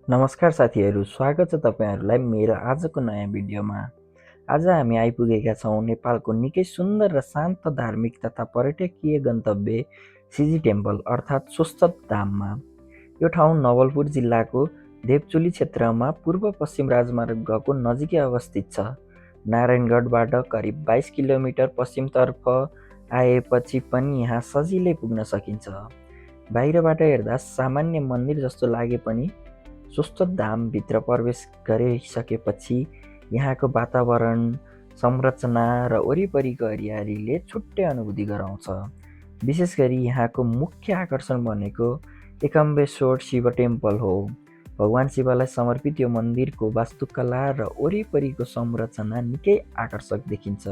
नमस्कार साथीहरू, स्वागत छ तपाईँहरूलाई मेरो आजको नयाँ भिडियोमा। आज हामी आइपुगेका छौँ नेपालको निकै सुन्दर र शान्त धार्मिक तथा पर्यटकीय गन्तव्य सिजी टेम्पल अर्थात् सोस्छत धाममा। यो ठाउँ नवलपुर जिल्लाको देवचुली क्षेत्रमा पूर्व पश्चिम राजमार्गको नजिकै अवस्थित छ। नारायणगढबाट करिब 22 किलोमिटर पश्चिमतर्फ आएपछि पनि यहाँ सजिलै पुग्न सकिन्छ। बाहिरबाट हेर्दा सामान्य मन्दिर जस्तो लागे पनि सोस्छत धामभित्र प्रवेश गरिसकेपछि यहाँको वातावरण, संरचना र वरिपरिको हरियालीले छुट्टै अनुभूति गराउँछ। विशेष गरी यहाँको मुख्य आकर्षण भनेको एकाम्बेश्वर शिव टेम्पल हो। भगवान शिवलाई समर्पित यो मन्दिरको वास्तुकला र वरिपरिको संरचना निकै आकर्षक देखिन्छ।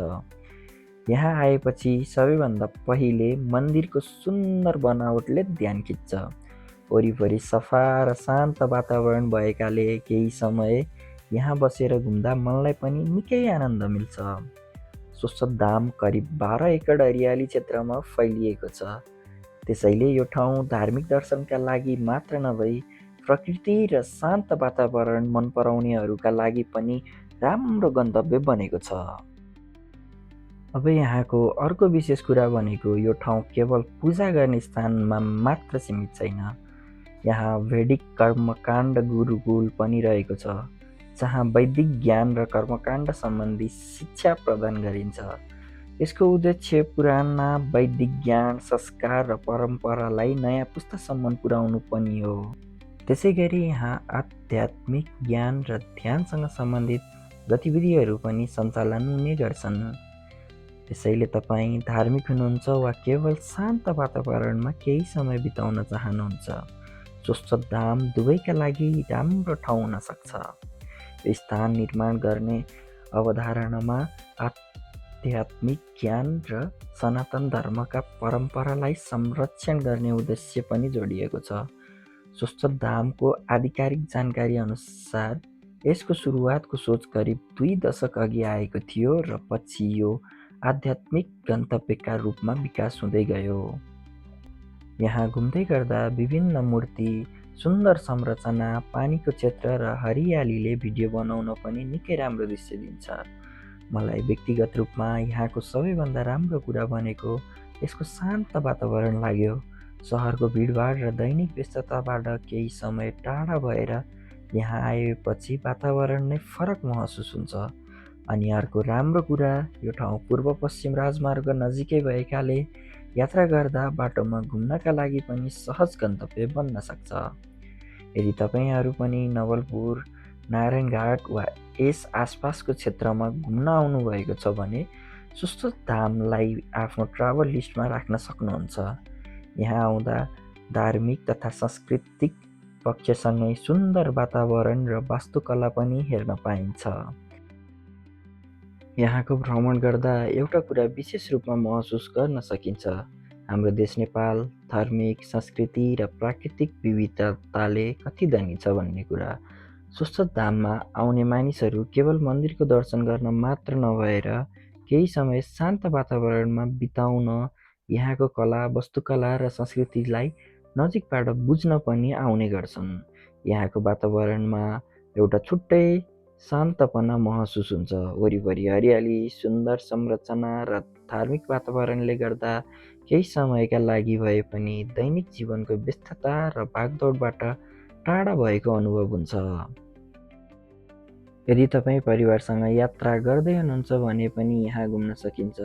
यहाँ आएपछि सबैभन्दा पहिले मन्दिरको सुन्दर बनावटले ध्यान खिच्छ। वरिपरि सफा र शान्त वातावरण भएकाले केही समय यहाँ बसेर घुम्दा मनलाई पनि निकै आनन्द मिल्छ। सोस्छत धाम करिब 12 एकड हरियाली क्षेत्रमा फैलिएको छ। त्यसैले यो ठाउँ धार्मिक दर्शनका लागि मात्र नभई प्रकृति र शान्त वातावरण मन पराउनेहरूका लागि पनि राम्रो गन्तव्य बनेको छ। अब यहाँको अर्को विशेष कुरा भनेको यो ठाउँ केवल पूजा गर्ने स्थानमा मात्र सीमित छैन। यहाँ वैदिक कर्मकाण्ड गुरुकुल पनि रहेको छ, जहाँ वैदिक ज्ञान र कर्मकाण्ड सम्बन्धी शिक्षा प्रदान गरिन्छ। यसको उद्देश्य पुराना वैदिक ज्ञान, संस्कार र परम्परालाई नयाँ पुस्तासम्म पुर्याउनु पनि हो। त्यसैगरी यहाँ आध्यात्मिक ज्ञान र ध्यानसँग सम्बन्धित गतिविधिहरू पनि सञ्चालन हुने गर्छन्। त्यसैले तपाईँ धार्मिक हुनुहुन्छ वा केवल शान्त वातावरणमा केही समय बिताउन चाहनुहुन्छ, सोस्छत धाम दुवैका लागि राम्रो ठाउँ हुन सक्छ। यो स्थान निर्माण गर्ने अवधारणामा आध्यात्मिक ज्ञान र सनातन धर्मका परम्परालाई संरक्षण गर्ने उद्देश्य पनि जोडिएको छ। सोस्छत धामको आधिकारिक जानकारी अनुसार यसको सुरुवातको सोच करिब 2 दशक अघि आएको थियो र पछि यो आध्यात्मिक गन्तव्यका रूपमा विकास हुँदै गयो। यहाँ घुम्दै गर्दा विभिन्न मूर्ति, सुन्दर संरचना, पानीको क्षेत्र र हरियालीले भिडियो बनाउन पनि निकै राम्रो दृश्य दिन्छ। मलाई व्यक्तिगत रूपमा यहाँको सबैभन्दा राम्रो कुरा भनेको यसको शान्त वातावरण लाग्यो। सहरको भिडभाड र दैनिक व्यस्तताबाट केही समय टाढा भएर यहाँ आएपछि वातावरण नै फरक महसुस हुन्छ। अनि अर्को राम्रो कुरा, यो ठाउँ पूर्व पश्चिम राजमार्ग नजिकै भएकाले यात्रा गर्दा बाटोमा घुम्नका लागि पनि सहज गन्तव्य बन्न सक्छ। यदि तपाईँहरू पनि नवलपुर, नारायणघाट वा यस आसपासको क्षेत्रमा घुम्न आउनुभएको छ भने सोस्छत धामलाई आफ्नो ट्राभल लिस्टमा राख्न सक्नुहुन्छ। यहाँ आउँदा धार्मिक तथा सांस्कृतिक पक्षसँगै सुन्दर वातावरण र वास्तुकला पनि हेर्न पाइन्छ। यहाँको भ्रमण गर्दा एउटा कुरा विशेष रूपमा महसुस गर्न सकिन्छ। हाम्रो देश नेपाल धार्मिक, संस्कृति र प्राकृतिक विविधताले कति धनी छ भन्ने कुरा। सोस्छत धाममा आउने मानिसहरू केवल मन्दिरको दर्शन गर्न मात्र नभएर केही समय शान्त वातावरणमा बिताउन, यहाँको कला, वास्तुकला र संस्कृतिलाई नजिकबाट बुझ्न पनि आउने गर्छन्। यहाँको वातावरणमा एउटा छुट्टै शान्तपना महसुस हुन्छ। वरिपरि हरियाली, सुन्दर संरचना र धार्मिक वातावरणले गर्दा केही समयका लागि भए पनि दैनिक जीवनको व्यस्तता र भागदौडबाट टाढा भएको अनुभव हुन्छ। यदि तपाईँ परिवारसँग यात्रा गर्दै हुनुहुन्छ भने पनि यहाँ घुम्न सकिन्छ।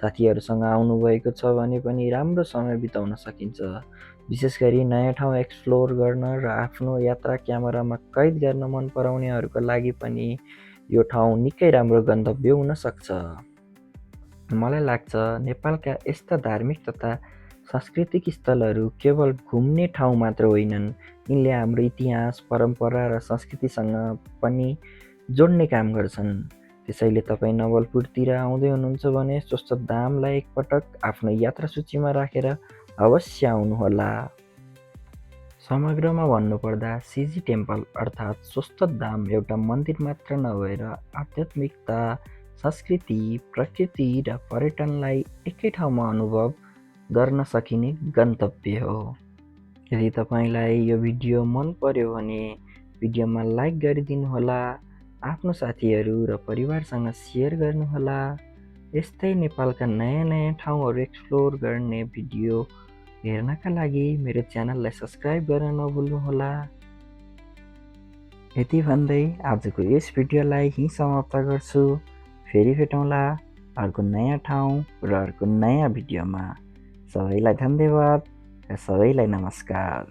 साथीहरूसँग आउनुभएको छ भने पनि राम्रो समय बिताउन सकिन्छ। विशेष गरी नयाँ ठाउँ एक्सप्लोर गर्न र आफ्नो यात्रा क्यामेरामा कैद गर्न मन पराउनेहरूका लागि पनि यो ठाउँ निकै राम्रो गन्तव्य हुन सक्छ। मलाई लाग्छ नेपालका यस्ता धार्मिक तथा सांस्कृतिक स्थलहरू केवल घुम्ने ठाउँ मात्र होइनन्, यिनले हाम्रो इतिहास, परम्परा र संस्कृतिसँग पनि जोड्ने काम गर्छन्। त्यसैले तपाईँ नवलपुरतिर आउँदै हुनुहुन्छ भने सोस्छत धामलाई एकपटक आफ्नो यात्रा सूचीमा राखेर अवश्य आउनुहोला। समग्रमा भन्नुपर्दा सिजी टेम्पल अर्थात् सोस्छत धाम एउटा मन्दिर मात्र नभएर आध्यात्मिकता, संस्कृति, प्रकृति र पर्यटनलाई एकै ठाउँमा अनुभव गर्न सकिने गन्तव्य हो। यदि तपाईँलाई यो भिडियो मन पर्यो भने भिडियोमा लाइक गरिदिनुहोला, आफ्नो साथीहरू र परिवारसँग सेयर गर्नुहोला। यस्तै नेपालका नयाँ नयाँ ठाउँहरू एक्सप्लोर गर्ने भिडियो हेर्नका लागि मेरो च्यानललाई सब्सक्राइब गर्न नभुल्नुहोला। यति भन्दै आजको यस भिडियोलाई यहीँ समाप्त गर्छु। फेरि भेटौँला अर्को नयाँ ठाउँ र अर्को नयाँ भिडियोमा। सबैलाई धन्यवाद र सबैलाई नमस्कार।